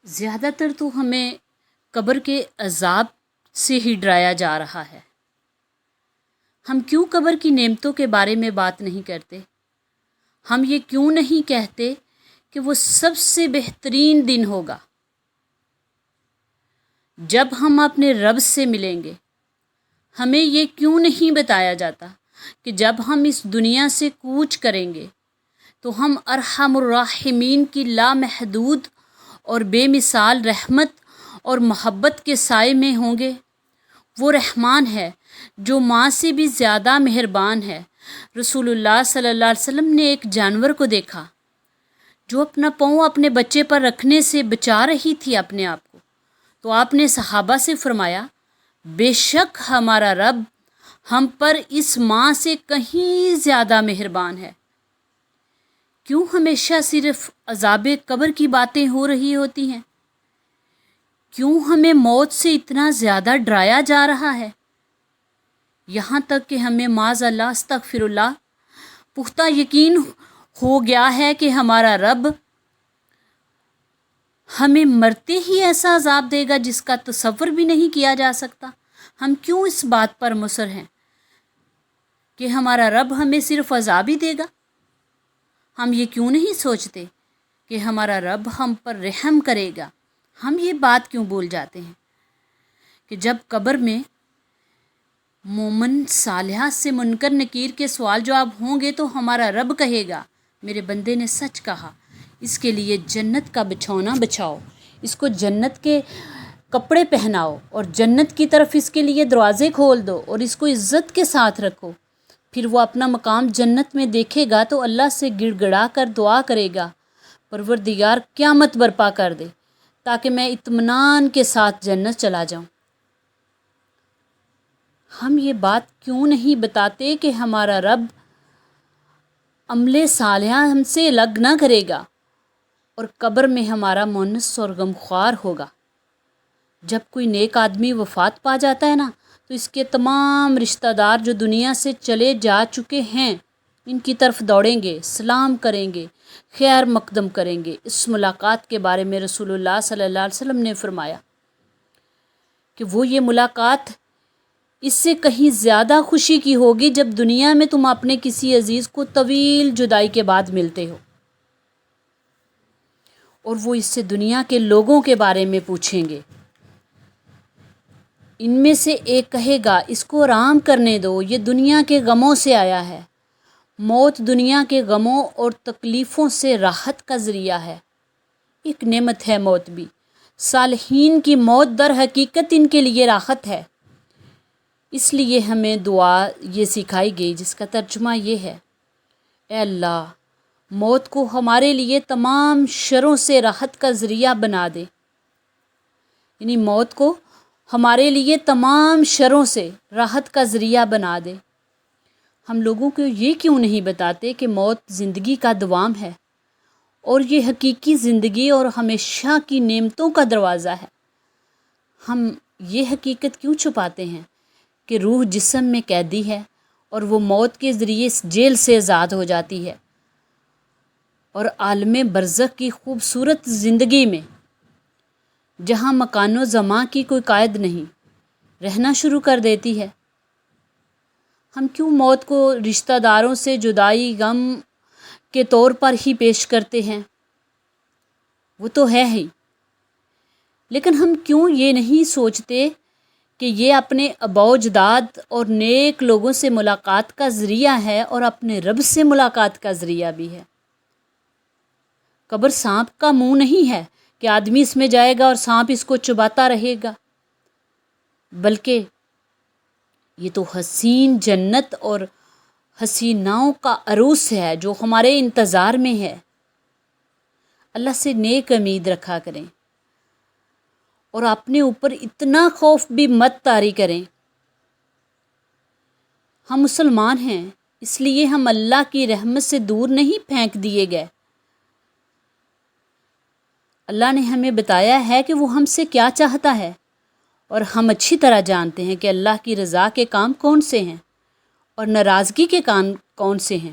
زیادہ تر تو ہمیں قبر کے عذاب سے ہی ڈرایا جا رہا ہے۔ ہم کیوں قبر کی نعمتوں کے بارے میں بات نہیں کرتے؟ ہم یہ کیوں نہیں کہتے کہ وہ سب سے بہترین دن ہوگا جب ہم اپنے رب سے ملیں گے؟ ہمیں یہ کیوں نہیں بتایا جاتا کہ جب ہم اس دنیا سے کوچ کریں گے تو ہم ارحم الراحمین کی لامحدود اور بے مثال رحمت اور محبت کے سائے میں ہوں گے؟ وہ رحمان ہے جو ماں سے بھی زیادہ مہربان ہے۔ رسول اللہ صلی اللہ علیہ وسلم نے ایک جانور کو دیکھا جو اپنا پاؤں اپنے بچے پر رکھنے سے بچا رہی تھی اپنے آپ کو، تو آپ نے صحابہ سے فرمایا، بے شک ہمارا رب ہم پر اس ماں سے کہیں زیادہ مہربان ہے۔ کیوں ہمیشہ صرف عذاب قبر کی باتیں ہو رہی ہوتی ہیں؟ کیوں ہمیں موت سے اتنا زیادہ ڈرایا جا رہا ہے؟ یہاں تک کہ ہمیں معاذ اللہ استغفر اللہ پختہ یقین ہو گیا ہے کہ ہمارا رب ہمیں مرتے ہی ایسا عذاب دے گا جس کا تصور بھی نہیں کیا جا سکتا۔ ہم کیوں اس بات پر مصر ہیں کہ ہمارا رب ہمیں صرف عذاب ہی دے گا؟ ہم یہ کیوں نہیں سوچتے کہ ہمارا رب ہم پر رحم کرے گا؟ ہم یہ بات کیوں بھول جاتے ہیں کہ جب قبر میں مومن صالحہ سے منکر نکیر کے سوال جواب ہوں گے تو ہمارا رب کہے گا، میرے بندے نے سچ کہا، اس کے لیے جنت کا بچھونا بچھاؤ، اس کو جنت کے کپڑے پہناؤ اور جنت کی طرف اس کے لیے دروازے کھول دو اور اس کو عزت کے ساتھ رکھو۔ پھر وہ اپنا مقام جنت میں دیکھے گا تو اللہ سے گڑ گڑا کر دعا کرے گا، پروردگار قیامت برپا کر دے تاکہ میں اطمینان کے ساتھ جنت چلا جاؤں۔ ہم یہ بات کیوں نہیں بتاتے کہ ہمارا رب عمل صالحہ ہم سے الگ نہ کرے گا اور قبر میں ہمارا مونس اور غمخوار ہوگا؟ جب کوئی نیک آدمی وفات پا جاتا ہے نا تو اس کے تمام رشتہ دار جو دنیا سے چلے جا چکے ہیں ان کی طرف دوڑیں گے، سلام کریں گے، خیر مقدم کریں گے۔ اس ملاقات کے بارے میں رسول اللہ صلی اللہ علیہ وسلم نے فرمایا کہ وہ یہ ملاقات اس سے کہیں زیادہ خوشی کی ہوگی جب دنیا میں تم اپنے کسی عزیز کو طویل جدائی کے بعد ملتے ہو، اور وہ اس سے دنیا کے لوگوں کے بارے میں پوچھیں گے۔ ان میں سے ایک کہے گا، اس کو آرام کرنے دو، یہ دنیا کے غموں سے آیا ہے۔ موت دنیا کے غموں اور تکلیفوں سے راحت کا ذریعہ ہے، ایک نعمت ہے موت بھی۔ صالحین کی موت در حقیقت ان کے لیے راحت ہے۔ اس لیے ہمیں دعا یہ سکھائی گئی جس کا ترجمہ یہ ہے، اے اللہ موت کو ہمارے لیے تمام شروں سے راحت کا ذریعہ بنا دے، یعنی موت کو ہمارے لیے تمام شروں سے راحت کا ذریعہ بنا دے۔ ہم لوگوں کو یہ کیوں نہیں بتاتے کہ موت زندگی کا دوام ہے اور یہ حقیقی زندگی اور ہمیشہ کی نعمتوں کا دروازہ ہے؟ ہم یہ حقیقت کیوں چھپاتے ہیں کہ روح جسم میں قیدی ہے اور وہ موت کے ذریعے اس جیل سے آزاد ہو جاتی ہے اور عالم برزخ کی خوبصورت زندگی میں جہاں مکان و زمان کی کوئی قائد نہیں رہنا شروع کر دیتی ہے؟ ہم کیوں موت کو رشتہ داروں سے جدائی غم کے طور پر ہی پیش کرتے ہیں؟ وہ تو ہے ہی، لیکن ہم کیوں یہ نہیں سوچتے کہ یہ اپنے آباء و اجداد اور نیک لوگوں سے ملاقات کا ذریعہ ہے اور اپنے رب سے ملاقات کا ذریعہ بھی ہے؟ قبر سانپ کا منہ نہیں ہے کہ آدمی اس میں جائے گا اور سانپ اس کو چباتا رہے گا، بلکہ یہ تو حسین جنت اور حسیناؤں کا عروس ہے جو ہمارے انتظار میں ہے۔ اللہ سے نیک امید رکھا کریں اور اپنے اوپر اتنا خوف بھی مت طاری کریں۔ ہم مسلمان ہیں، اس لیے ہم اللہ کی رحمت سے دور نہیں پھینک دیے گئے۔ اللہ نے ہمیں بتایا ہے کہ وہ ہم سے کیا چاہتا ہے، اور ہم اچھی طرح جانتے ہیں کہ اللہ کی رضا کے کام کون سے ہیں اور ناراضگی کے کام کون سے ہیں،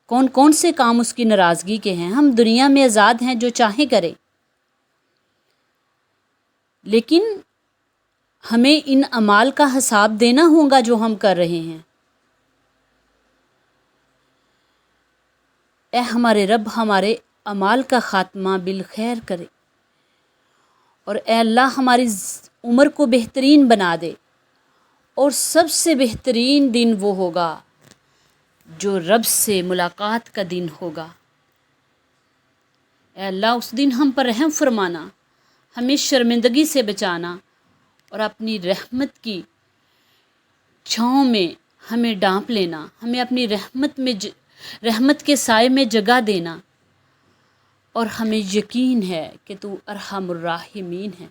کون کون سے کام اس کی ناراضگی کے ہیں۔ ہم دنیا میں آزاد ہیں، جو چاہیں کریں۔ لیکن ہمیں ان اعمال کا حساب دینا ہوگا جو ہم کر رہے ہیں۔ اے ہمارے رب، ہمارے اعمال کا خاتمہ بالخیر کرے، اور اے اللہ ہماری عمر کو بہترین بنا دے، اور سب سے بہترین دن وہ ہوگا جو رب سے ملاقات کا دن ہوگا۔ اے اللہ اس دن ہم پر رحم فرمانا، ہمیں شرمندگی سے بچانا، اور اپنی رحمت کی چھاؤں میں ہمیں ڈانپ لینا، ہمیں اپنی رحمت کے سائے میں جگہ دینا، اور ہمیں یقین ہے کہ تو ارحم الراحمین ہے۔